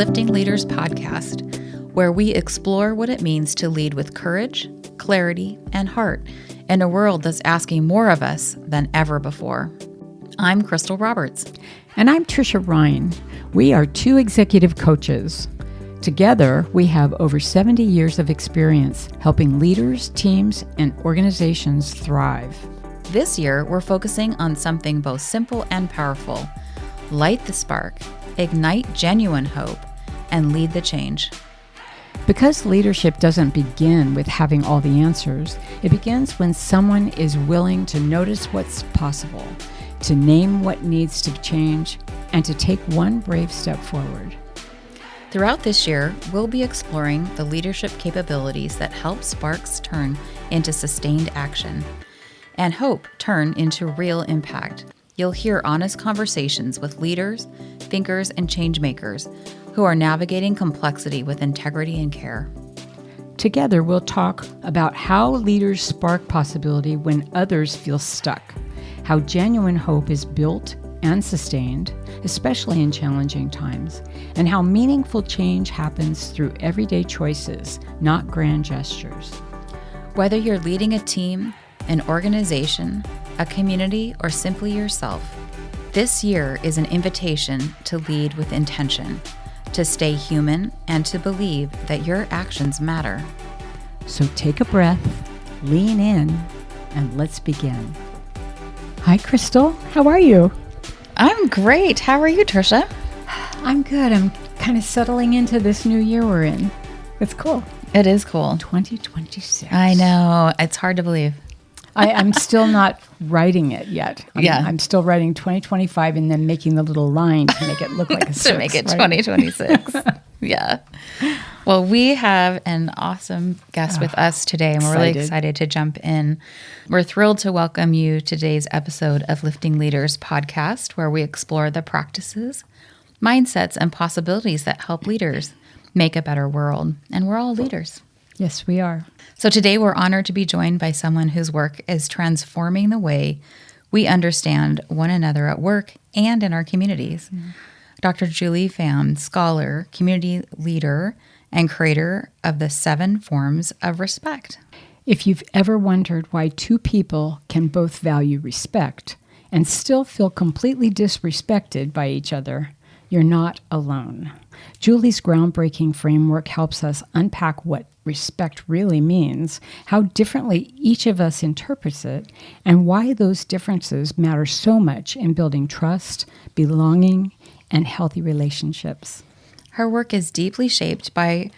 Lifting Leaders podcast, where we explore what it means to lead with courage, clarity, and heart in a world that's asking more of us than ever before. I'm Crystal Roberts. And I'm Tricia Ryan. We are two executive coaches. Together, we have over 70 years of experience helping leaders, teams, and organizations thrive. This year, we're focusing on something both simple and powerful. Light the spark, ignite genuine hope, and lead the change. Because leadership doesn't begin with having all the answers, it begins when someone is willing to notice what's possible, to name what needs to change, and to take one brave step forward. Throughout this year, we'll be exploring the leadership capabilities that help sparks turn into sustained action and hope turn into real impact. You'll hear honest conversations with leaders, thinkers, and change makers who are navigating complexity with integrity and care. Together, we'll talk about how leaders spark possibility when others feel stuck, how genuine hope is built and sustained, especially in challenging times, and how meaningful change happens through everyday choices, not grand gestures. Whether you're leading a team, an organization, a community, or simply yourself, this year is an invitation to lead with intention, to stay human, and to believe that your actions matter. So take a breath, lean in, and let's begin. Hi, Crystal. How are you? I'm great. How are you, Tricia? I'm good. I'm kind of settling into this new year we're in. It's cool. It is cool. 2026. I know. It's hard to believe. I'm still not writing it yet. I'm still writing 2025 and then making the little line to make it look like a 6. To make it 2026. Yeah. Well, we have an awesome guest with us today, and we're really excited to jump in. We're thrilled to welcome you to today's episode of Lifting Leaders podcast, where we explore the practices, mindsets, and possibilities that help leaders make a better world. And we're all leaders. Yes, we are. So today we're honored to be joined by someone whose work is transforming the way we understand one another at work and in our communities. Dr. Julie Pham, scholar, community leader, and creator of the 7 forms of respect. If you've ever wondered why two people can both value respect and still feel completely disrespected by each other, you're not alone. Julie's groundbreaking framework helps us unpack what respect really means, how differently each of us interprets it, and why those differences matter so much in building trust, belonging, and healthy relationships. Her work is deeply shaped by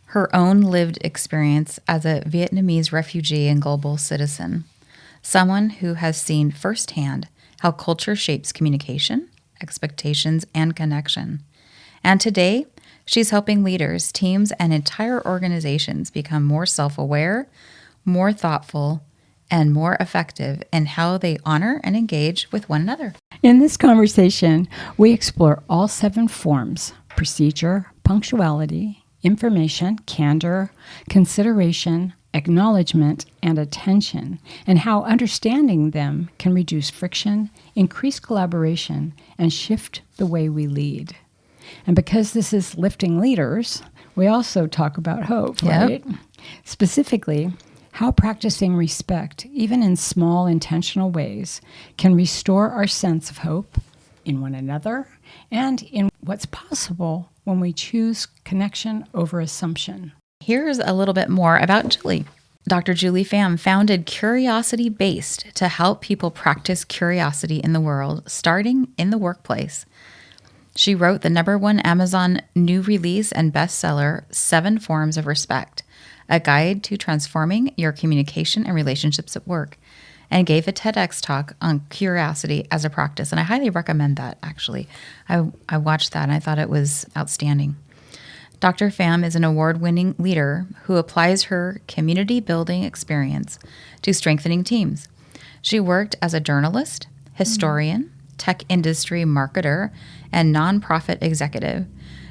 her own lived experience as a Vietnamese refugee and global citizen, someone who has seen firsthand how culture shapes communication, expectations, and connection. And today, she's helping leaders, teams, and entire organizations become more self-aware, more thoughtful, and more effective in how they honor and engage with one another. In this conversation, we explore all 7 forms: procedure, punctuality, information, candor, consideration, acknowledgement, and attention, and how understanding them can reduce friction, increase collaboration, and shift the way we lead. And because this is Lifting Leaders, we also talk about hope, right? Specifically, how practicing respect, even in small intentional ways, can restore our sense of hope in one another and in what's possible when we choose connection over assumption. Here's a little bit more about Julie. Dr. Julie Pham founded Curiosity Based to help people practice curiosity in the world, starting in the workplace. She wrote the #1 Amazon new release and bestseller, 7 Forms of Respect, a guide to transforming your communication and relationships at work, and gave a TEDx talk on curiosity as a practice. And I highly recommend that, actually. I watched that and I thought it was outstanding. Dr. Pham is an award-winning leader who applies her community-building experience to strengthening teams. She worked as a journalist, historian, tech industry marketer, and nonprofit executive.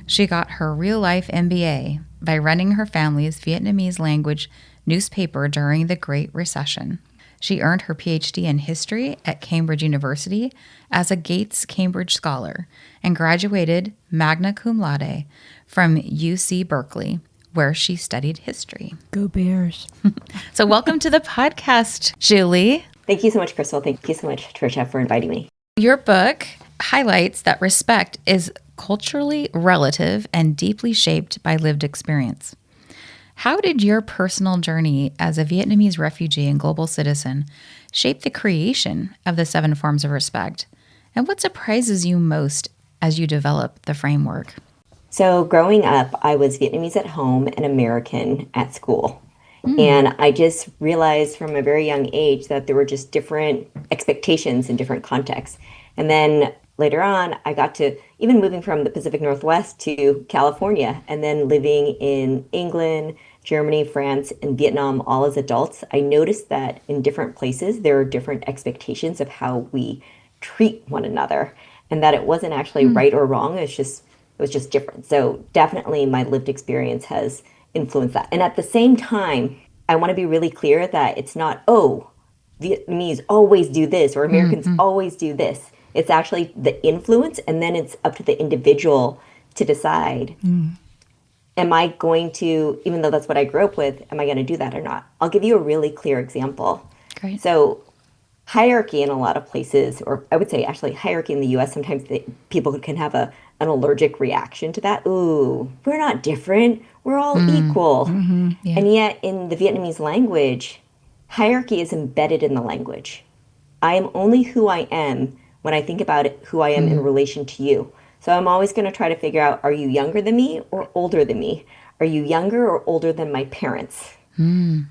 She got her real-life MBA by running her family's Vietnamese language newspaper during the Great Recession. She earned her PhD in history at Cambridge University as a Gates Cambridge Scholar and graduated magna cum laude from UC Berkeley, where she studied history. Go Bears. So welcome to the podcast, Julie. Thank you so much, Crystal. Thank you so much, Tricia, for inviting me. Your book highlights that respect is culturally relative and deeply shaped by lived experience. How did your personal journey as a Vietnamese refugee and global citizen shape the creation of the 7 forms of respect? And what surprises you most as you develop the framework? So growing up, I was Vietnamese at home and American at school. And I just realized from a very young age that there were just different expectations in different contexts. And then later on, I got to even moving from the Pacific Northwest to California and then living in England, Germany, France, and Vietnam, all as adults. I noticed that in different places, there are different expectations of how we treat one another and that it wasn't actually right or wrong. It was just different. So definitely my lived experience has influenced that. And at the same time, I want to be really clear that it's not, oh, Vietnamese always do this or Americans always do this. It's actually the influence, and then it's up to the individual to decide, am I going to, even though that's what I grew up with, am I going to do that or not? I'll give you a really clear example. Great. So hierarchy in a lot of places, or I would say actually hierarchy in the US, sometimes people can have an allergic reaction to that. Ooh, we're not different. We're all equal. Yeah. And yet in the Vietnamese language, hierarchy is embedded in the language. I am only who I am when I think about it, who I am in relation to you. So I'm always going to try to figure out, are you younger than me or older than me? Are you younger or older than my parents?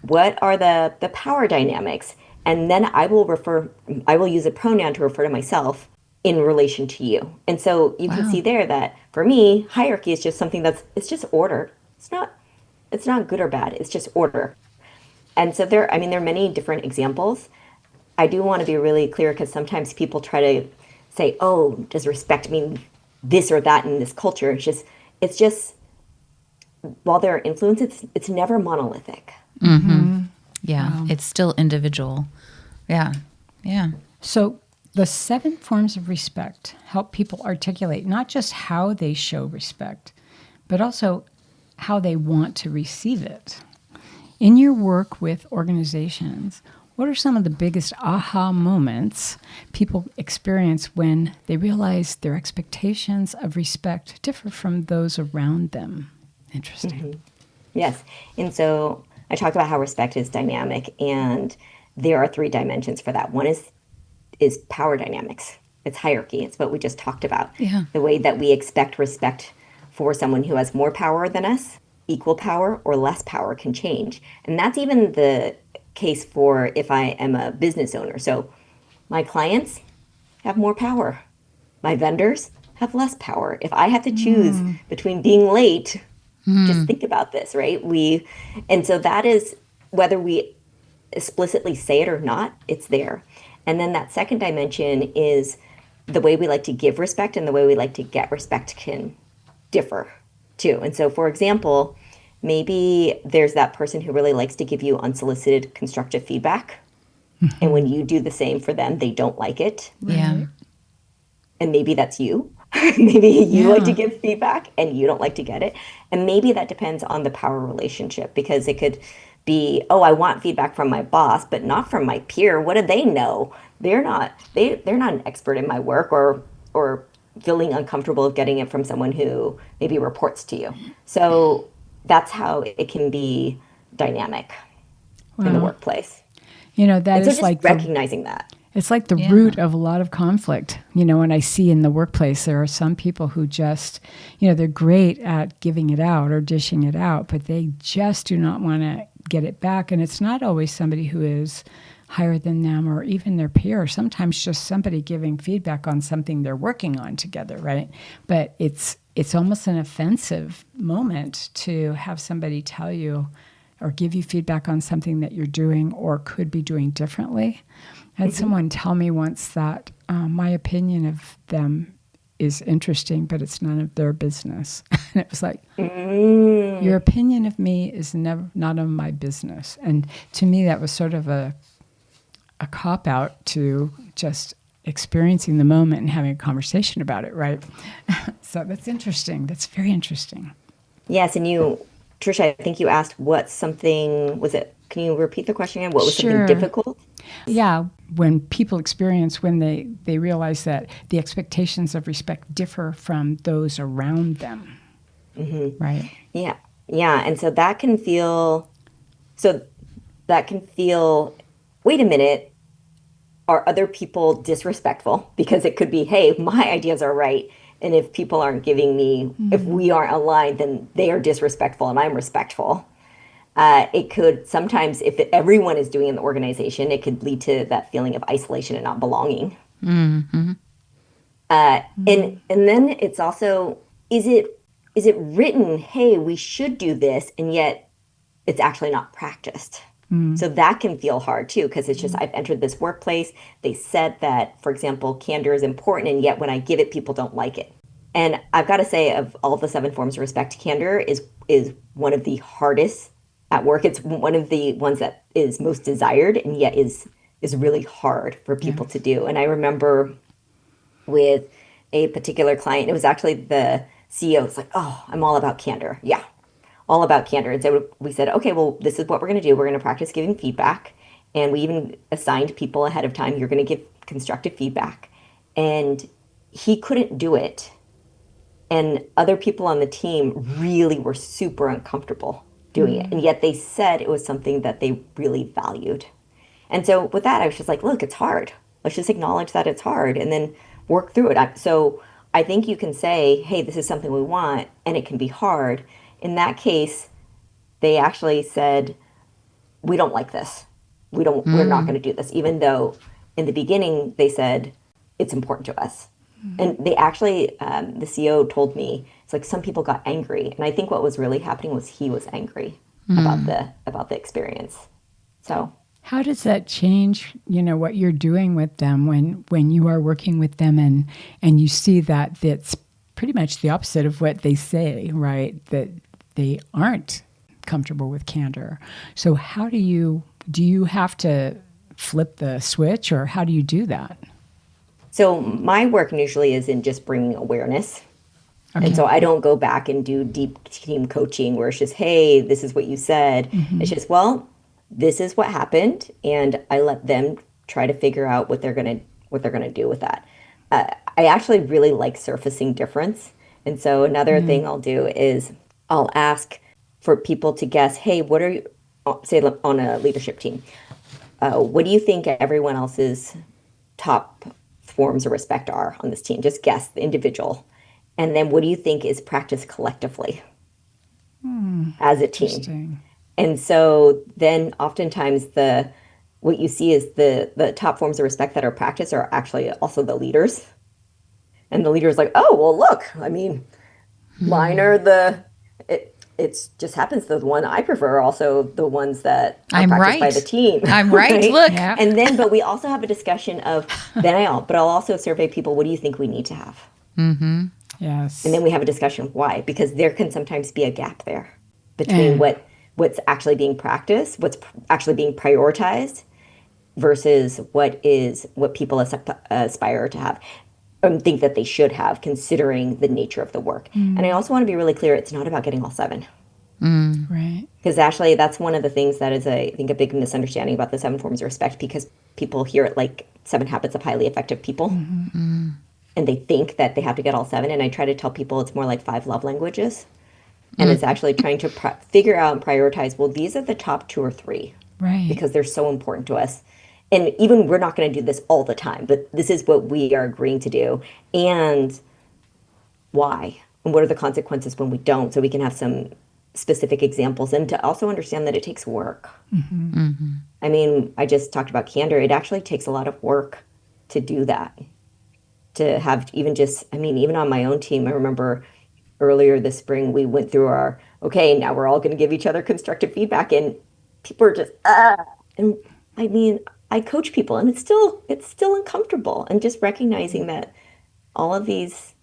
What are the power dynamics? And then I will use a pronoun to refer to myself in relation to you. And so you can see there that for me, hierarchy is just something it's just order. It's not good or bad. It's just order. And so there are many different examples. I do want to be really clear because sometimes people try to say, oh, does respect mean this or that in this culture? It's just while there are influences, it's never monolithic. Yeah. It's still individual. Yeah. Yeah. So the 7 forms of respect help people articulate not just how they show respect, but also how they want to receive it. In your work with organizations, what are some of the biggest aha moments people experience when they realize their expectations of respect differ from those around them? Interesting. Yes. And so I talked about how respect is dynamic, and there are 3 dimensions for that. One is power dynamics. It's hierarchy. It's what we just talked about. Yeah. The way that we expect respect for someone who has more power than us, equal power, or less power can change. And that's even the case for if I am a business owner. So my clients have more power. My vendors have less power. If I have to choose between being late, just think about this, right? And so that is, whether we explicitly say it or not, it's there. And then that second dimension is the way we like to give respect and the way we like to get respect can differ too. And so, for example, maybe there's that person who really likes to give you unsolicited constructive feedback. And when you do the same for them, they don't like it. Yeah. And maybe that's you. Maybe you like to give feedback and you don't like to get it. And maybe that depends on the power relationship, because it could be, oh, I want feedback from my boss, but not from my peer. What do they know? They're not an expert in my work, or feeling uncomfortable of getting it from someone who maybe reports to you. So that's how it can be dynamic in the workplace. That and so is just like recognizing that. It's like the root of a lot of conflict. When I see in the workplace, there are some people who just, they're great at giving it out or dishing it out, but they just do not want to get it back. And it's not always somebody who is higher than them or even their peer. Sometimes just somebody giving feedback on something they're working on together, right? But it's almost an offensive moment to have somebody tell you or give you feedback on something that you're doing or could be doing differently. I had someone tell me once that my opinion of them is interesting, but it's none of their business. And it was like, your opinion of me is not of my business. And to me, that was sort of a a cop out to just experiencing the moment and having a conversation about it, right? So that's interesting. That's very interesting. Yes, and Trisha, I think you asked what something was it? Can you repeat the question again? What was something Sure. difficult? Yeah, when people experience, when they realize that the expectations of respect differ from those around them, right? Yeah. Yeah. And so that can feel, wait a minute, are other people disrespectful? Because it could be, hey, my ideas are right. And if people aren't giving me, if we aren't aligned, then they are disrespectful and I'm respectful. It could sometimes, if everyone is doing it in the organization, it could lead to that feeling of isolation and not belonging. And then it's also, is it written, hey, we should do this, and yet it's actually not practiced. So that can feel hard too, because it's just, I've entered this workplace. They said that, for example, candor is important, and yet when I give it, people don't like it. And I've got to say, of all the 7 forms of respect, candor is one of the hardest at work. It's one of the ones that is most desired, and yet is really hard for people to do. And I remember with a particular client, it was actually the CEO. It's like, oh, I'm all about candor. Yeah, all about candor. And so we said, okay, well, this is what we're going to do. We're going to practice giving feedback. And we even assigned people ahead of time, you're going to give constructive feedback. And he couldn't do it. And other people on the team really were super uncomfortable doing it. And yet they said it was something that they really valued. And so with that, I was just like, look, it's hard. Let's just acknowledge that it's hard and then work through it. So I think you can say, hey, this is something we want, and it can be hard. In that case, they actually said, we don't like this. We're not going to do this, even though in the beginning they said it's important to us. And they actually, the CEO told me, it's like some people got angry. And I think what was really happening was he was angry about the experience. So how does that change, what you're doing with them when you are working with them and you see that it's pretty much the opposite of what they say, right? That they aren't comfortable with candor. So how do you have to flip the switch, or how do you do that? So my work usually is in just bringing awareness. Okay. And so I don't go back and do deep team coaching where it's just, hey, this is what you said. It's just, well, this is what happened, and I let them try to figure out what they're gonna do with that. I actually really like surfacing difference. And so another thing I'll do is I'll ask for people to guess, hey, what are you, say on a leadership team, what do you think everyone else's top forms of respect are on this team? Just guess the individual. And then what do you think is practiced collectively as a team? And so then oftentimes what you see is the top forms of respect that are practiced are actually also the leaders. And the leader's like, oh, well, look, I mean, mine are it just happens the one I prefer, also the ones that are practiced by the team. I'm right. Right? Look. Yeah. And then, but we also have a discussion of, but I'll also survey people, what do you think we need to have? Yes. And then we have a discussion of why, because there can sometimes be a gap there between what's actually being practiced, what's actually being prioritized versus what people aspire to have. Think that they should have, considering the nature of the work. And I also want to be really clear, it's not about getting all 7. Right. Because actually, that's one of the things that is, I think, a big misunderstanding about the 7 forms of respect, because people hear it like 7 habits of highly effective people. And they think that they have to get all 7. And I try to tell people it's more like 5 love languages. And it's actually trying to figure out and prioritize, well, these are the top 2 or 3. Right. Because they're so important to us. And even we're not going to do this all the time, but this is what we are agreeing to do. And why? And what are the consequences when we don't? So we can have some specific examples, and to also understand that it takes work. I mean, I just talked about candor. It actually takes a lot of work to do that. To have even on my own team, I remember earlier this spring, we went through okay, now we're all going to give each other constructive feedback, and people are just, and I mean, I coach people, and it's still uncomfortable, and just recognizing that all of these,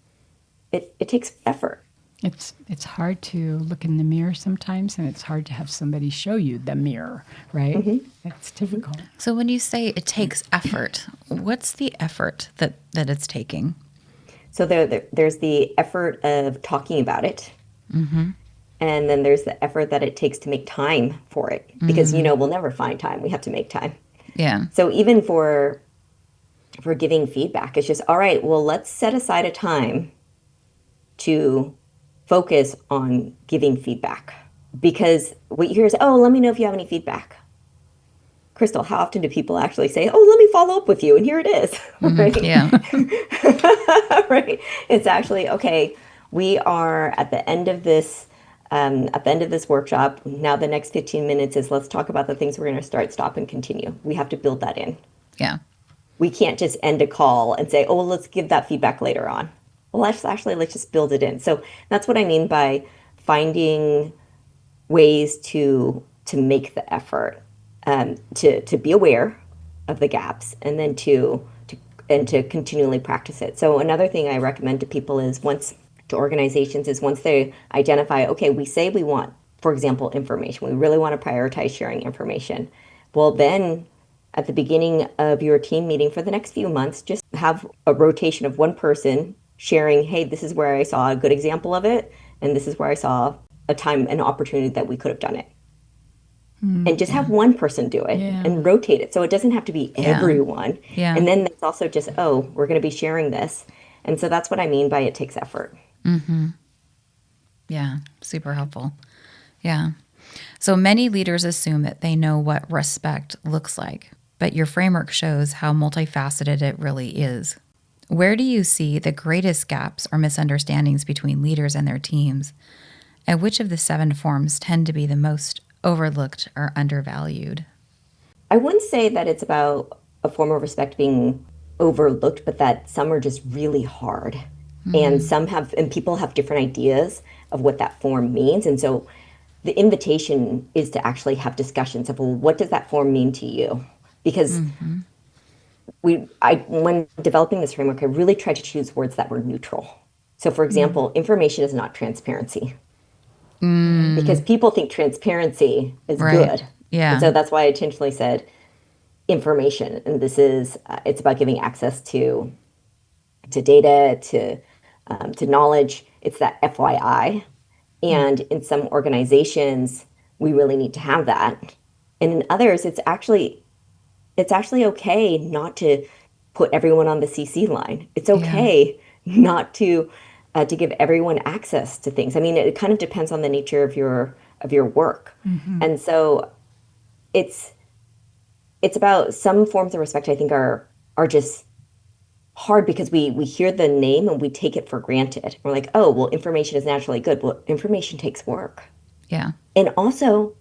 it takes effort. It's hard to look in the mirror sometimes, and it's hard to have somebody show you the mirror, right? It's difficult. So when you say it takes effort, what's the effort that it's taking? So there's the effort of talking about it. And then there's the effort that it takes to make time for it. Because, we'll never find time. We have to make time. Yeah. So even for giving feedback, it's just, all right, well, let's set aside a time to focus on giving feedback. Because what you hear is, oh, let me know if you have any feedback. Crystal, how often do people actually say, oh, let me follow up with you, and here it is, right? Yeah. Right? It's actually, okay, we are at the end of this workshop. Now the next 15 minutes is let's talk about the things we're going to start, stop, and continue. We have to build that in. Yeah. We can't just end a call and say, oh, well, let's give that feedback later on. Well, let's just build it in. So that's what I mean by finding ways to make the effort, to be aware of the gaps, and then to continually practice it. So another thing I recommend to people is once they identify, okay, we say we want, for example, information. We really want to prioritize sharing information. Well, then at the beginning of your team meeting for the next few months, just have a rotation of one person sharing, hey, this is where I saw a good example of it, and this is where I saw an opportunity that we could have done it. And just have one person do it and rotate it. So it doesn't have to be everyone. Yeah. And then it's also just, oh, we're going to be sharing this. And so that's what I mean by it takes effort. Yeah. Super helpful. Yeah. So many leaders assume that they know what respect looks like, but your framework shows how multifaceted it really is. Where do you see the greatest gaps or misunderstandings between leaders and their teams? And which of the 7 forms tend to be the most overlooked or undervalued? I wouldn't say that it's about a form of respect being overlooked, but that some are just really hard. And people have different ideas of what that form means. And so the invitation is to actually have discussions of, well, what does that form mean to you? Because when developing this framework, I really tried to choose words that were neutral. So for example, information is not transparency. Because people think transparency is good. Yeah. And so that's why I intentionally said information. And this is, it's about giving access to data, to knowledge. It's that FYI. And in some organizations, we really need to have that. And in others, it's actually okay not to put everyone on the CC line. It's okay not to give everyone access to things. I mean, it kind of depends on the nature of your work. And so it's about some forms of respect, I think, are just hard because we hear the name and we take it for granted. We're like, oh, well, information is naturally good. Well, information takes work. Yeah. And also,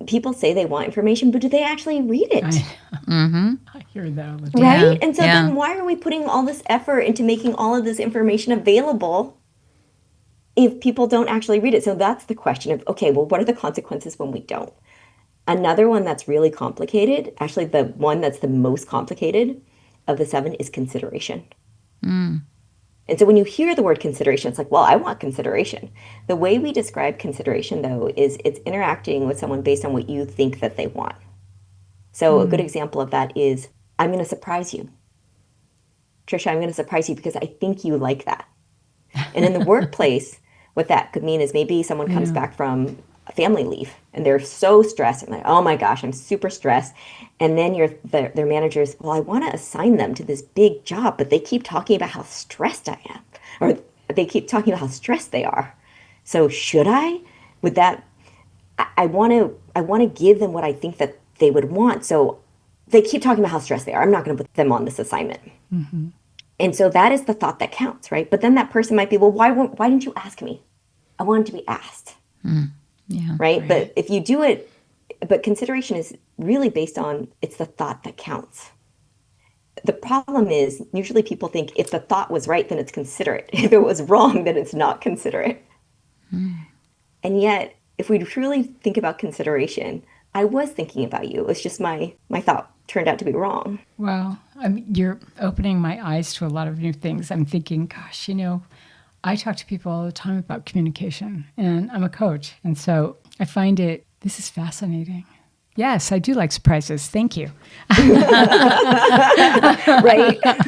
people say they want information, but do they actually read it? I hear that all the time. Right? Yeah. And so then why are we putting all this effort into making all of this information available if people don't actually read it? So that's the question of, okay, well, what are the consequences when we don't? Another one that's really complicated, actually the one that's the most complicated of the 7 is consideration. And so when you hear the word consideration, it's like, well, I want consideration. The way we describe consideration, though, is it's interacting with someone based on what you think that they want. So a good example of that is, I'm going to surprise you. Trisha, I'm going to surprise you because I think you like that. And in the workplace, what that could mean is maybe someone comes back from a family leave and they're so stressed and like, oh my gosh, I'm super stressed. And then their managers, well, I want to assign them to this big job, but they keep talking about how stressed I am, or they keep talking about how stressed they are. So should I? With that, I want to give them what I think that they would want. So they keep talking about how stressed they are. I'm not going to put them on this assignment. And so that is the thought that counts, right? But then that person might be, well, why didn't you ask me? I wanted to be asked. Yeah. Right? But if you do it, but consideration is really based on, it's the thought that counts. The problem is usually people think if the thought was right, then it's considerate. If it was wrong, then it's not considerate. And yet, if we truly think about consideration, I was thinking about you. It's just my thought turned out to be wrong. Well, you're opening my eyes to a lot of new things. I'm thinking, gosh, I talk to people all the time about communication, and I'm a coach. And so I find this is fascinating. Yes, I do like surprises. Thank you. Right?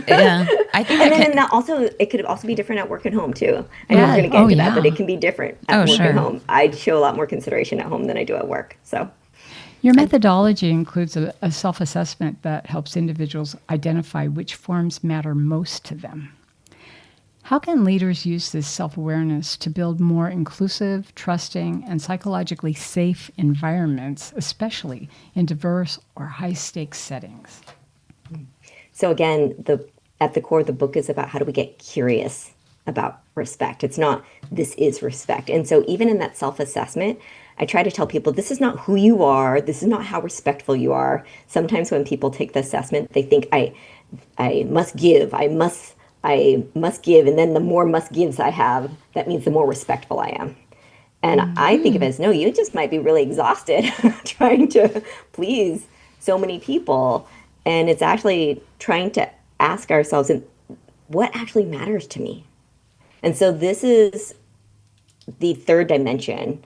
Yeah. I think it could also be different at work and home too. I know we're going to get into that, but it can be different at work and home. I show a lot more consideration at home than I do at work. So your methodology includes a self-assessment that helps individuals identify which forms matter most to them. How can leaders use this self-awareness to build more inclusive, trusting, and psychologically safe environments, especially in diverse or high-stakes settings? So again, at the core, the book is about how do we get curious about respect. It's not, this is respect. And so even in that self-assessment, I try to tell people, this is not who you are. This is not how respectful you are. Sometimes when people take the assessment, they think, I must give, I must give, and then the more must gives I have, that means the more respectful I am. And I think of it as, no, you just might be really exhausted trying to please so many people. And it's actually trying to ask ourselves, what actually matters to me? And so this is the third dimension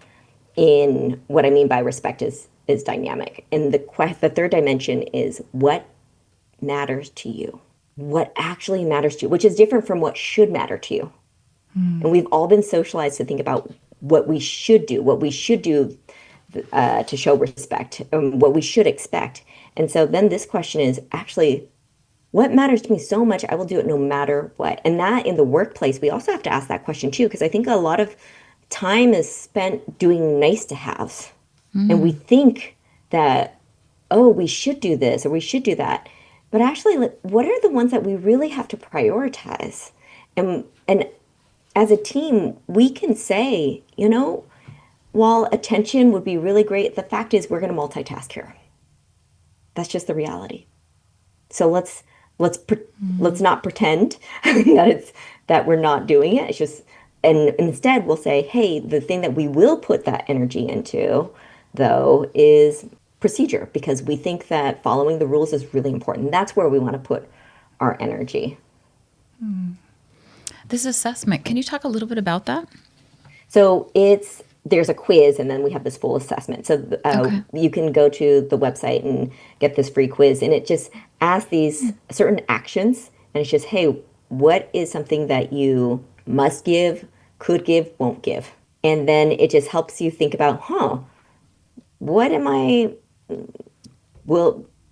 in what I mean by respect is dynamic. And the third dimension is what matters to you. What actually matters to you, which is different from what should matter to you. And we've all been socialized to think about what we should do to show respect, what we should expect. And so then this question is actually, what matters to me so much, I will do it no matter what. And that in the workplace, we also have to ask that question too, because I think a lot of time is spent doing nice to haves. And we think that, oh, we should do this or we should do that. But actually, what are the ones that we really have to prioritize? And as a team, we can say, while attention would be really great, the fact is we're going to multitask here. That's just the reality. So let's not pretend that we're not doing it. It's just, and instead we'll say, hey, the thing that we will put that energy into, though, is procedure, because we think that following the rules is really important. That's where we want to put our energy. This assessment, can you talk a little bit about that? So there's a quiz, and then we have this full assessment. So you can go to the website and get this free quiz, and it just asks these certain actions, and it's just, hey, what is something that you must give, could give, won't give? And then it just helps you think about, what am I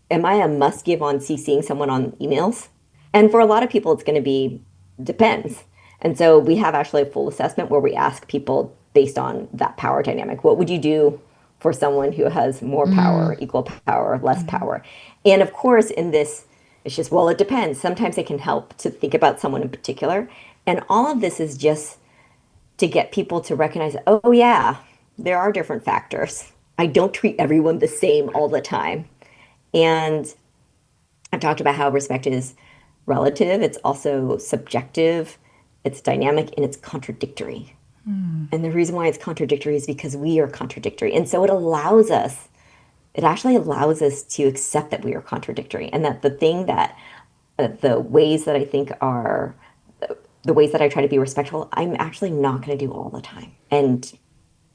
a must give on CCing someone on emails? And for a lot of people, it's going to be depends. And so we have actually a full assessment where we ask people based on that power dynamic. What would you do for someone who has more power, equal power, less power? And of course, in this, it's just, well, it depends. Sometimes it can help to think about someone in particular. And all of this is just to get people to recognize, oh, yeah, there are different factors. I don't treat everyone the same all the time. And I've talked about how respect is relative. It's also subjective. It's dynamic, and it's contradictory. And the reason why it's contradictory is because we are contradictory. And so it actually allows us to accept that we are contradictory, and that the ways that I think are the ways that I try to be respectful, I'm actually not going to do all the time. And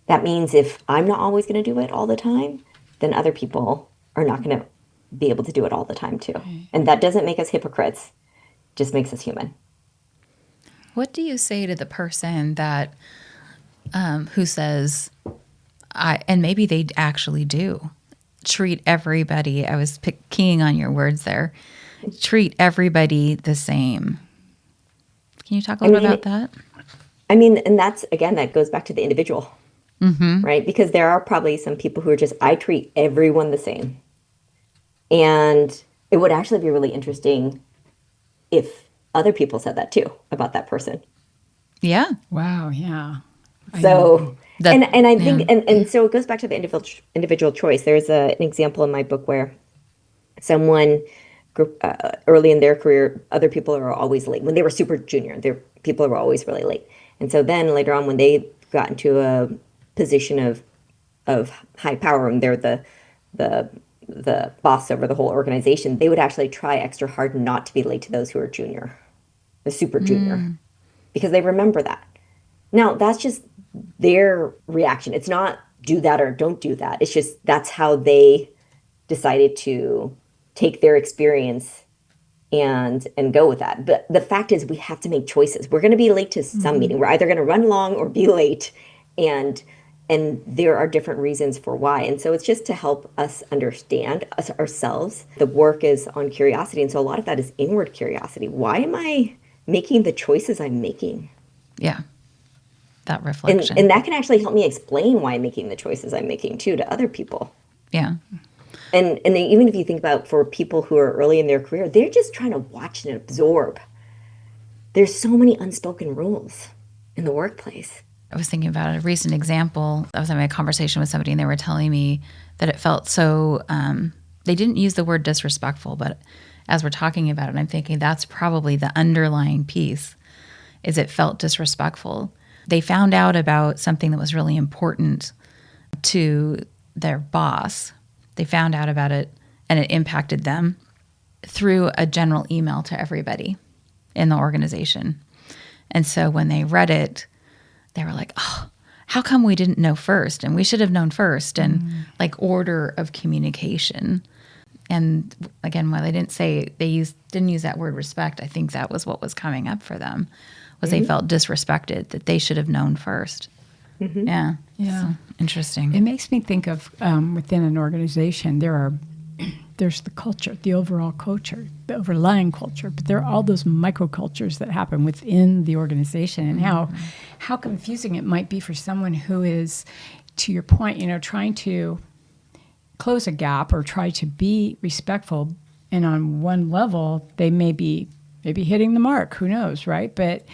that means if I'm not always going to do it all the time, then other people are not going to be able to do it all the time too. And that doesn't make us hypocrites, just makes us human. What do you say to the person that who says, and maybe they actually do, treat everybody, I was keying on your words there, treat everybody the same? Can you talk a little about that? I mean, and that's, again, that goes back to the individual, right? Because there are probably some people who are just, I treat everyone the same. And it would actually be really interesting if other people said that too about that person. Yeah. Wow. Yeah. So, and I think, and so it goes back to the individual choice. There's an example in my book where someone early in their career, other people are always late. When they were super junior, people were always really late. And so then later on, when they got into a position of high power, and they're the boss over the whole organization, they would actually try extra hard not to be late to those who are junior, the super junior, because they remember that. Now, that's just their reaction. It's not do that or don't do that. It's just that's how they decided to take their experience and go with that. But the fact is we have to make choices. We're going to be late to some meeting. We're either going to run long or be late, and there are different reasons for why. And so it's just to help us understand us ourselves. The work is on curiosity, and so a lot of that is inward curiosity. Why am I making the choices I'm making? Yeah. That And reflection. that can actually help me explain why I'm making the choices I'm making too to other people. Yeah. And then even if you think about for people who are early in their career, they're just trying to watch and absorb. There's so many unspoken rules in the workplace. I was thinking about a recent example. I was having a conversation with somebody and they were telling me that it felt so, they didn't use the word disrespectful, but as we're talking about it, I'm thinking that's probably the underlying piece is it felt disrespectful. They found out about something that was really important to their boss. They found out about it and it impacted them through a general email to everybody in the organization. And so when they read it, they were like, oh, how come we didn't know first? And we should have known first. And like order of communication. And again, while they didn't say didn't use that word respect, I think that was what was coming up for them was they felt disrespected that they should have known first. Yeah. Yeah. So, interesting. It makes me think of within an organization, there's the culture, the overall culture, the overlying culture, but there are all those microcultures that happen within the organization and how confusing it might be for someone who is, to your point, trying to close a gap or try to be respectful. And on one level, they may be maybe hitting the mark, who knows, right? But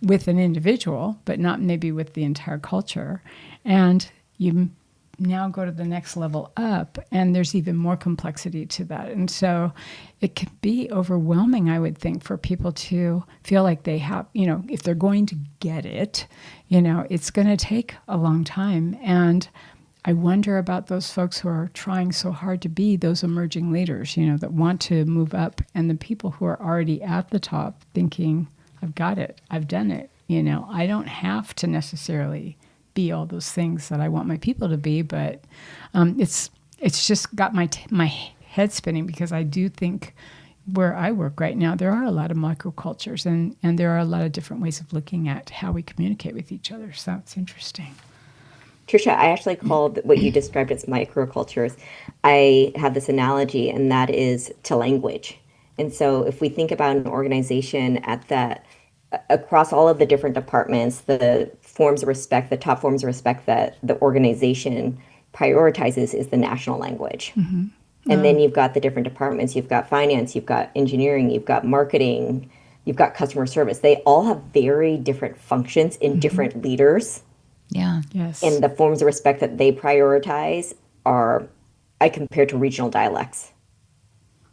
with an individual, but not maybe with the entire culture. And you now go to the next level up, and there's even more complexity to that. And so it can be overwhelming, I would think, for people to feel like they have, if they're going to get it, it's going to take a long time. And I wonder about those folks who are trying so hard to be those emerging leaders, that want to move up, and the people who are already at the top thinking, I've got it, I've done it. I don't have to necessarily be all those things that I want my people to be, but it's just got my head spinning, because I do think where I work right now, there are a lot of microcultures, and there are a lot of different ways of looking at how we communicate with each other. So it's interesting. Trisha, I actually called what you described as microcultures. I have this analogy, and that is to language. And so if we think about an organization at that, across all of the different departments, the forms of respect, the top forms of respect that the organization prioritizes is the national language. And then you've got the different departments. You've got finance, you've got engineering, you've got marketing, you've got customer service. They all have very different functions in different leaders. Yeah. Yes. And the forms of respect that they prioritize are, I compare to regional dialects.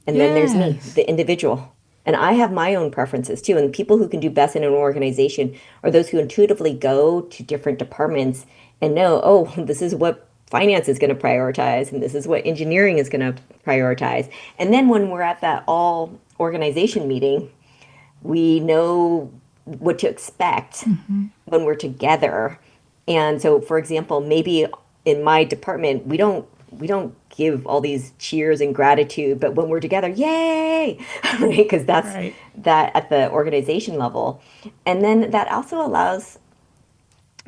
And then there's me, the individual. And I have my own preferences too. And people who can do best in an organization are those who intuitively go to different departments and know, oh, this is what finance is going to prioritize, and this is what engineering is going to prioritize. And then when we're at that all organization meeting, we know what to expect when we're together. And so, for example, maybe in my department, we don't give all these cheers and gratitude, but when we're together, yay, right? Because that's Right. that at the organization level. And then that also allows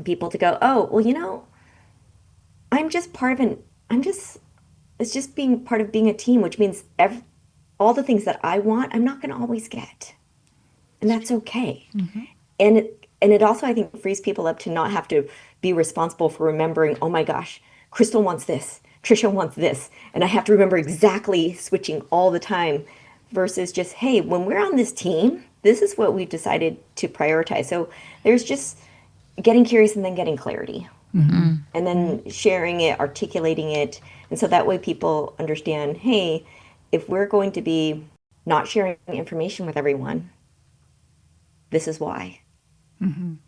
people to go, oh, well, I'm just part of it's just being part of being a team, which means all the things that I want, I'm not going to always get. And that's okay. And it also, I think, frees people up to not have to be responsible for remembering, oh my gosh, Crystal wants this, Trisha wants this, and I have to remember exactly switching all the time, versus just, hey, when we're on this team, this is what we've decided to prioritize. So there's just getting curious and then getting clarity. And then sharing it, articulating it. And so that way people understand, hey, if we're going to be not sharing information with everyone, this is why.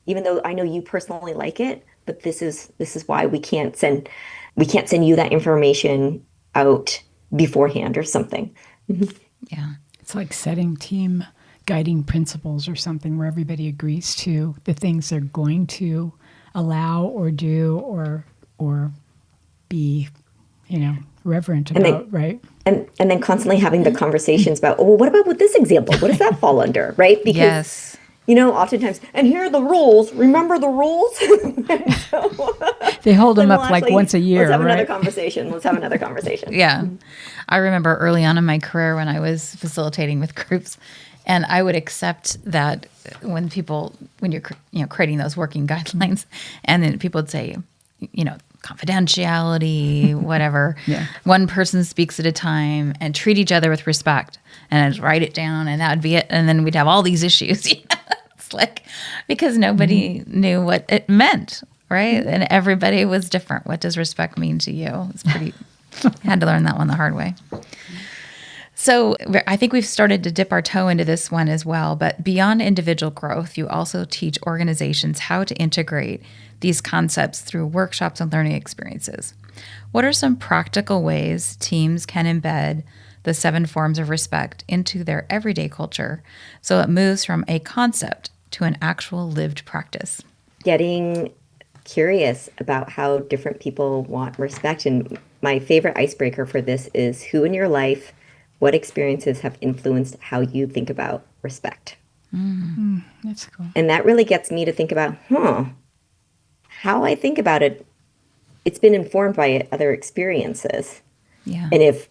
Even though I know you personally like it, but this is why we can't send you that information out beforehand or something. Yeah. It's like setting team guiding principles or something where everybody agrees to the things they're going to allow or do or be, reverent about, right? And then constantly having the conversations about, oh, well, what about with this example? What does that fall under, right? Because, Yes. Oftentimes, and here are the rules. Remember the rules? They hold them then up like once a year, let's have right? another conversation. Let's have another conversation. Yeah. I remember early on in my career when I was facilitating with groups, and I would accept that when you're creating those working guidelines, and then people would say, confidentiality, whatever. Yeah. One person speaks at a time, and treat each other with respect, and I'd write it down, and that would be it. And then we'd have all these issues. It's like, because nobody knew what it meant, right? And everybody was different. What does respect mean to you? It's pretty, I had to learn that one the hard way. So I think we've started to dip our toe into this one as well. But beyond individual growth, you also teach organizations how to integrate these concepts through workshops and learning experiences. What are some practical ways teams can embed the 7 forms of respect into their everyday culture so it moves from a concept to an actual lived practice? Getting curious about how different people want respect. And my favorite icebreaker for this is, who in your life, what experiences have influenced how you think about respect? That's cool. And that really gets me to think about, how I think about it, it's been informed by other experiences. Yeah. And if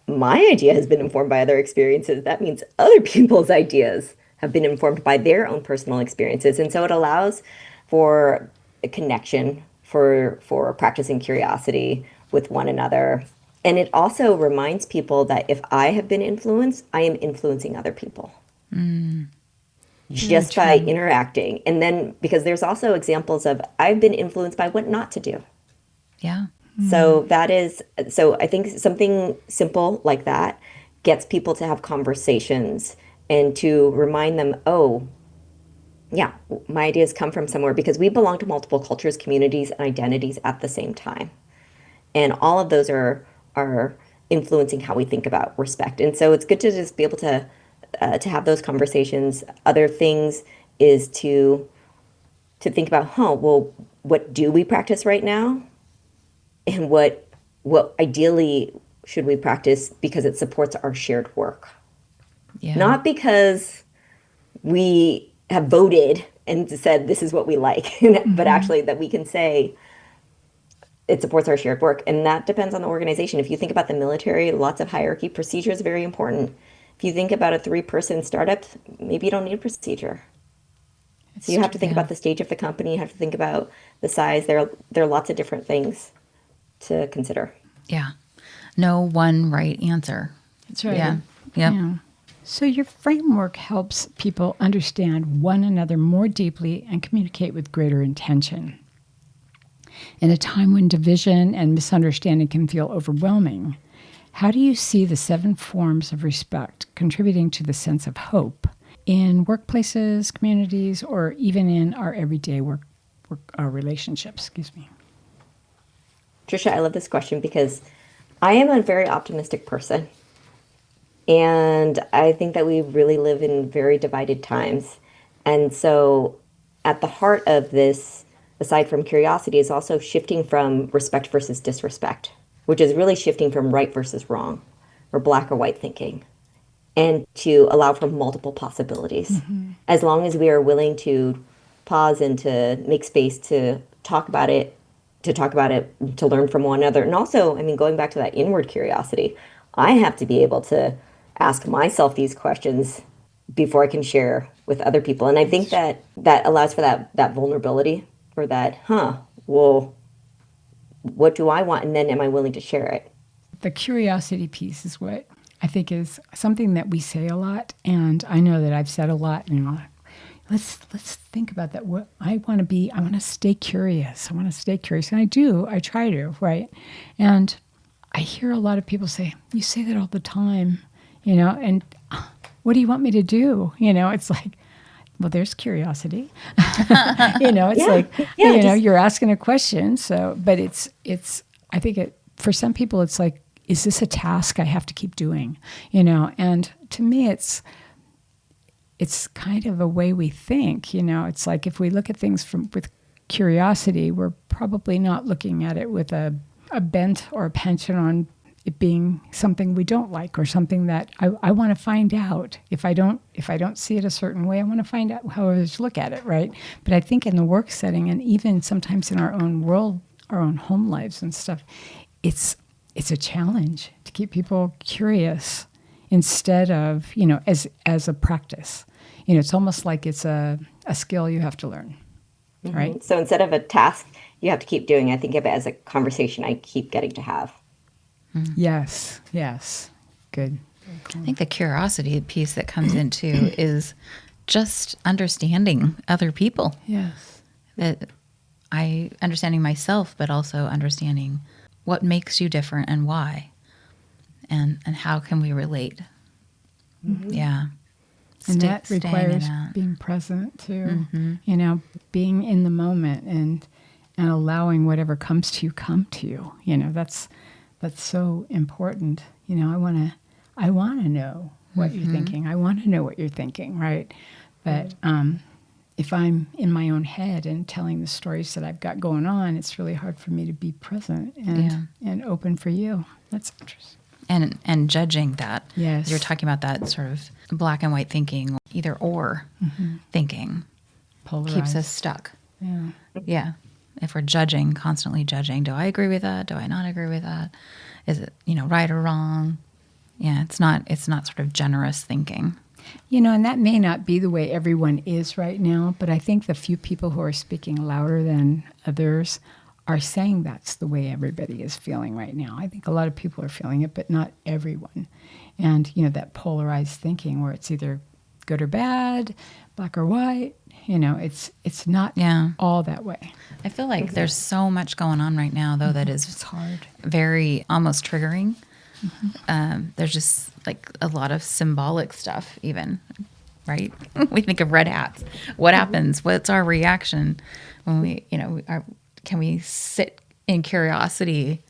my idea has been informed by other experiences, that means other people's ideas have been informed by their own personal experiences. And so it allows for a connection, for practicing curiosity with one another. And it also reminds people that if I have been influenced, I am influencing other people. Just by interacting. And then, because there's also examples of, I've been influenced by what not to do. Yeah. So I think something simple like that gets people to have conversations and to remind them, oh, yeah, my ideas come from somewhere, because we belong to multiple cultures, communities, and identities at the same time. And all of those are influencing how we think about respect. And so it's good to just be able to have those conversations. Other things is to think about, well, what do we practice right now? And what ideally should we practice because it supports our shared work? Yeah. Not because we have voted and said this is what we like, but actually that we can say it supports our shared work. And that depends on the organization. If you think about the military, lots of hierarchy. Procedure is very important. If you think about a 3-person startup, maybe you don't need a procedure. So you have to think about the stage of the company. You have to think about the size. There are lots of different things to consider. Yeah. No one right answer. That's right. Yeah. Yep. Yeah. So your framework helps people understand one another more deeply and communicate with greater intention. In a time when division and misunderstanding can feel overwhelming, how do you see the 7 forms of respect contributing to the sense of hope in workplaces, communities, or even in our everyday work relationships? Excuse me. Tricia, I love this question because I am a very optimistic person. And I think that we really live in very divided times. And so at the heart of this, aside from curiosity, is also shifting from respect versus disrespect, which is really shifting from right versus wrong, or black or white thinking, and to allow for multiple possibilities. As long as we are willing to pause and to make space to talk about it, to learn from one another. And also, going back to that inward curiosity, I have to be able to ask myself these questions before I can share with other people. And I think that allows for that vulnerability, or that, well, what do I want? And then am I willing to share it? The curiosity piece is what I think is something that we say a lot. And I know that I've said a lot, let's think about that. What I want to stay curious. And I try to, right? And I hear a lot of people say, you say that all the time, and what do you want me to do? It's like, well, there's curiosity. You're asking a question. So, but I think for some people, it's like, is this a task I have to keep doing? And to me, it's it's kind of a way we think. It's like if we look at things with curiosity, we're probably not looking at it with a bent or a penchant on it being something we don't like or something that I want to find out. If I don't see it a certain way, I want to find out how others look at it, right? But I think in the work setting, and even sometimes in our own world, our own home lives and stuff, it's a challenge to keep people curious instead of, as a practice. It's almost like it's a skill you have to learn, right? So instead of a task you have to keep doing, I think of it as a conversation I keep getting to have. Yes. Good. I think the curiosity piece that comes into is just understanding other people. Yes. That understanding myself, but also understanding what makes you different and why, and how can we relate. Yeah. And that requires being present too, being in the moment and allowing whatever comes to you come to you. That's so important. I want to know what you're thinking. I want to know what you're thinking, right? But if I'm in my own head and telling the stories that I've got going on, it's really hard for me to be present and open for you. That's interesting. And judging that. Yes. You're talking about that sort of black and white thinking, either or thinking. Polarized. Keeps us stuck. Yeah. Yeah. If we're constantly judging, do I agree with that? Do I not agree with that? Is it, right or wrong? Yeah, it's not sort of generous thinking. And that may not be the way everyone is right now, but I think the few people who are speaking louder than others are saying that's the way everybody is feeling right now. I think a lot of people are feeling it, but not everyone. And, that polarized thinking where it's either good or bad, black or white, it's not all that way. I feel like there's so much going on right now, though, that is it's hard. Very almost triggering. There's just like a lot of symbolic stuff even, right? We think of red hats. What happens? What's our reaction when we, can we sit in curiosity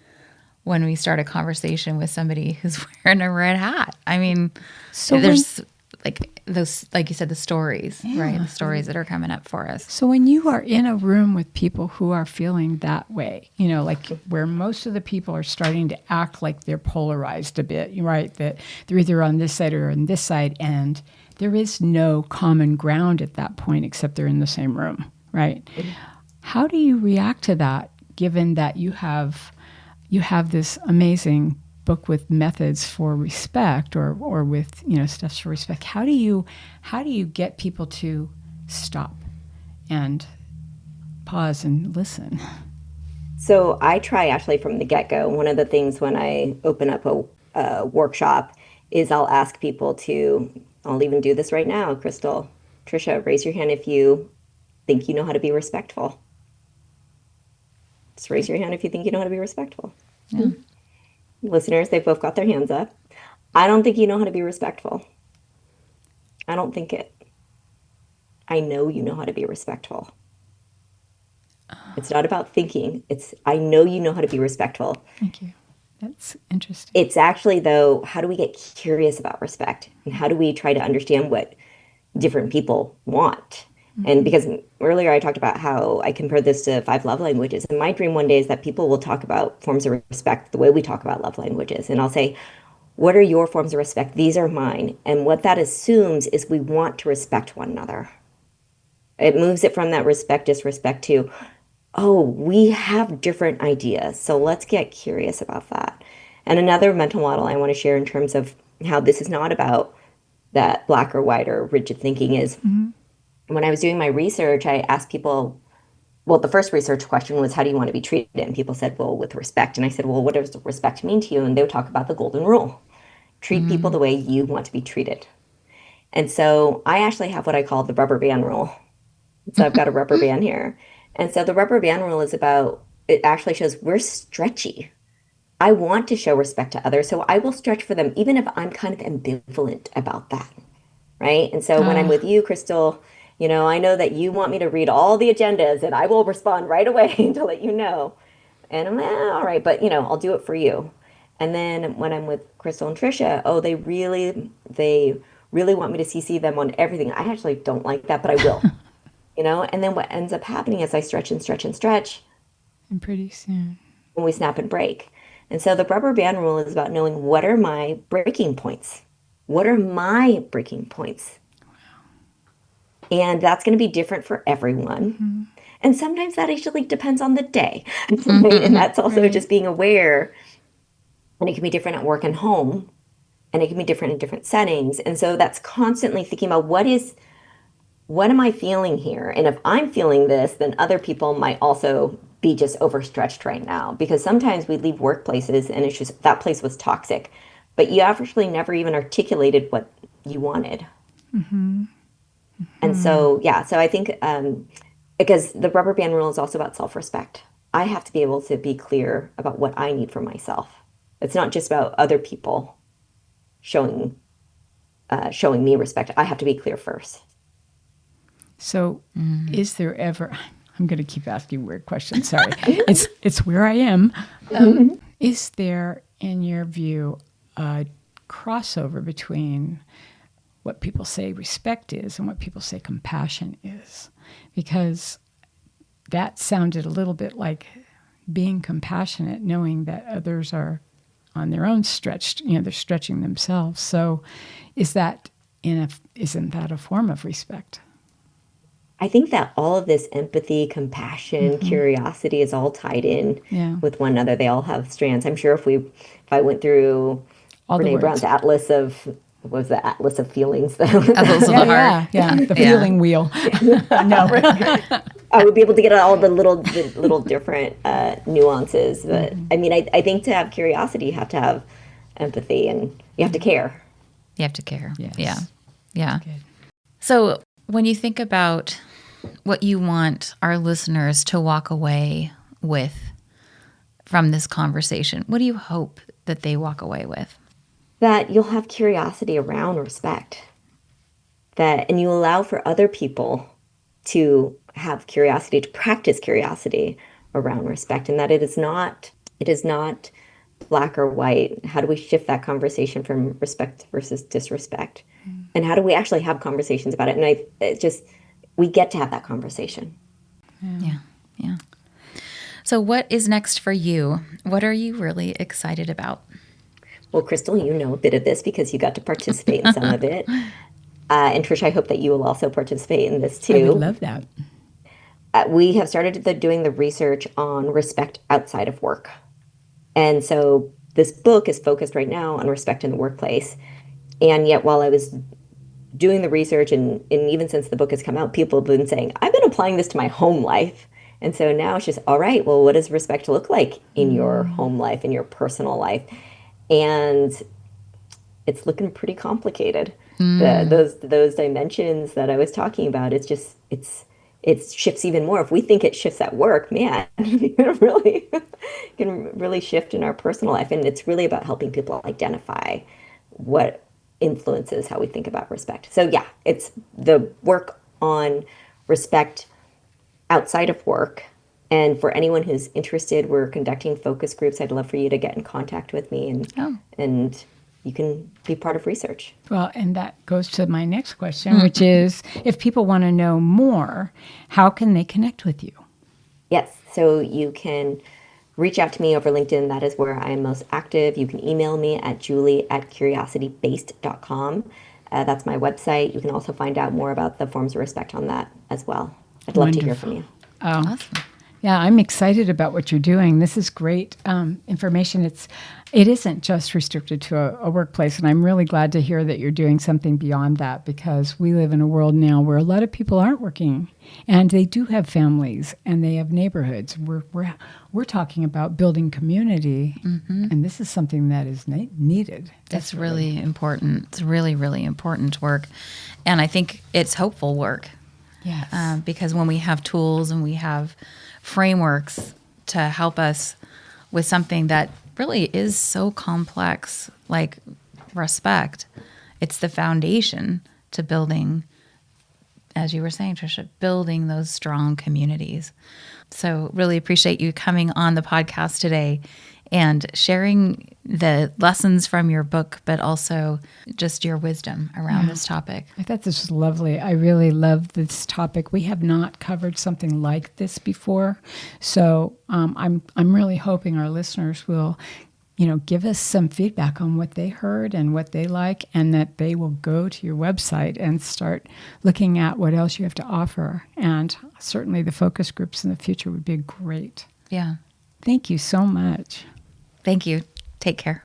when we start a conversation with somebody who's wearing a red hat? I mean, there's like those, like you said, the stories, right? The stories that are coming up for us. So when you are in a room with people who are feeling that way, like where most of the people are starting to act like they're polarized a bit, right? That they're either on this side or on this side, and there is no common ground at that point except they're in the same room, right? How do you react to that, given that you have this amazing book with methods for respect or with steps for respect? How do you get people to stop and pause and listen? So I try actually from the get-go. One of the things when I open up a workshop is I'll ask people I'll even do this right now, Crystal, Trisha, raise your hand if you think you know how to be respectful. Just raise your hand if you think you know how to be respectful. Yeah. Listeners, they've both got their hands up. I don't think you know how to be respectful. I don't think it. I know you know how to be respectful. It's not about thinking. I know you know how to be respectful. Thank you. That's interesting. It's actually, though, how do we get curious about respect? And how do we try to understand what different people want? And because earlier I talked about how I compared this to 5 love languages. And my dream one day is that people will talk about forms of respect the way we talk about love languages. And I'll say, what are your forms of respect? These are mine. And what that assumes is we want to respect one another. It moves it from that respect, disrespect to, oh, we have different ideas. So let's get curious about that. And another mental model I want to share in terms of how this is not about that black or white or rigid thinking is, when I was doing my research, I asked people, well, the first research question was, how do you want to be treated? And people said, well, with respect. And I said, well, what does respect mean to you? And they would talk about the golden rule. Treat people the way you want to be treated. And so I actually have what I call the rubber band rule. So I've got a rubber band here. And so the rubber band rule is about, it actually shows we're stretchy. I want to show respect to others, so I will stretch for them, even if I'm kind of ambivalent about that, right? And so when I'm with you, Crystal, I know that you want me to read all the agendas, and I will respond right away to let you know. And I'm like, all right, but, I'll do it for you. And then when I'm with Crystal and Trisha, they really want me to CC them on everything. I actually don't like that, but I will, And then what ends up happening is I stretch and stretch and stretch, And pretty soon. and we snap and break. And so the rubber band rule is about knowing what are my breaking points? What are my breaking points? And that's going to be different for everyone. Mm-hmm. And sometimes that actually depends on the day. Right? And that's also just being aware. And it can be different at work and home. And it can be different in different settings. And so that's constantly thinking about what am I feeling here? And if I'm feeling this, then other people might also be just overstretched right now. Because sometimes we leave workplaces and it's just that place was toxic. But you actually never even articulated what you wanted. Mm-hmm. And so, yeah, so I think because the rubber band rule is also about self-respect. I have to be able to be clear about what I need for myself. It's not just about other people showing me respect. I have to be clear first. So is there ever, I'm going to keep asking weird questions, sorry. it's where I am. Is there, in your view, a crossover between what people say respect is and what people say compassion is? Because that sounded a little bit like being compassionate, knowing that others are on their own stretched, they're stretching themselves. So isn't that a form of respect? I think that all of this empathy, compassion, curiosity is all tied in with one another. They all have strands. I'm sure if I went through all Brene Brown's Atlas of feelings, the feeling wheel. No, I would be able to get all the little different nuances. But I mean, I think to have curiosity, you have to have empathy, and you have to care. You have to care. Yes. Yeah. So when you think about what you want our listeners to walk away with from this conversation, what do you hope that they walk away with? That you'll have curiosity around respect. And you allow for other people to have curiosity, to practice curiosity around respect, and that it is not black or white. How do we shift that conversation from respect versus disrespect? And how do we actually have conversations about it? And we get to have that conversation. Yeah. So what is next for you? What are you really excited about? Well, Crystal, you know a bit of this because you got to participate in some of it. And Trish, I hope that you will also participate in this too. I would love that. We have started doing the research on respect outside of work. And so this book is focused right now on respect in the workplace. And yet while I was doing the research and even since the book has come out, people have been saying, I've been applying this to my home life. And so now it's just, all right, well, what does respect look like in your home life, in your personal life? And it's looking pretty complicated. Those dimensions that I was talking about, it shifts even more. If we think it shifts at work, man, it can really shift in our personal life. And it's really about helping people identify what influences how we think about respect. So yeah, it's the work on respect outside of work. And for anyone who's interested, we're conducting focus groups. I'd love for you to get in contact with me and you can be part of research. Well, and that goes to my next question, which is, if people want to know more, how can they connect with you? Yes, so you can reach out to me over LinkedIn. That is where I am most active. You can email me at julie@curiositybased.com. That's my website. You can also find out more about the forms of respect on that as well. I'd love to hear from you. Oh, Awesome. Yeah, I'm excited about what you're doing. This is great information. It isn't just restricted to a workplace, and I'm really glad to hear that you're doing something beyond that, because we live in a world now where a lot of people aren't working, and they do have families and they have neighborhoods. We're talking about building community, and this is something that is needed. It's really important. It's really, really important work, and I think it's hopeful work. Yes. Because when we have tools and we have frameworks to help us with something that really is so complex, like respect, it's the foundation to building, as you were saying, Tricia, building those strong communities. So really appreciate you coming on the podcast today and sharing the lessons from your book, but also just your wisdom around this topic. I thought this was lovely. I really love this topic. We have not covered something like this before, so I'm really hoping our listeners will, give us some feedback on what they heard and what they like, and that they will go to your website and start looking at what else you have to offer. And certainly the focus groups in the future would be great. Yeah. Thank you so much. Thank you. Take care.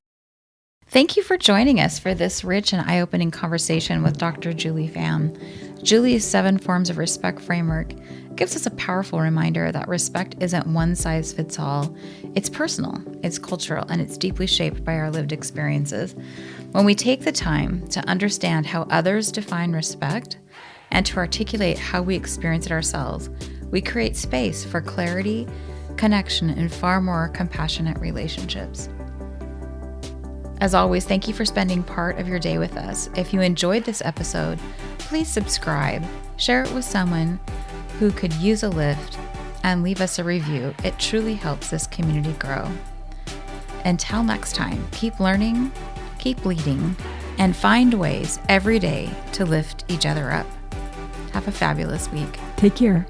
Thank you for joining us for this rich and eye-opening conversation with Dr. Julie Pham. Julie's 7 Forms of Respect framework gives us a powerful reminder that respect isn't one size fits all. It's personal, it's cultural, and it's deeply shaped by our lived experiences. When we take the time to understand how others define respect and to articulate how we experience it ourselves, we create space for clarity, connection, and far more compassionate relationships. As always, thank you for spending part of your day with us. If you enjoyed this episode, please subscribe, share it with someone who could use a lift, and leave us a review. It truly helps this community grow. Until next time, keep learning, keep leading, and find ways every day to lift each other up. Have a fabulous week. Take care.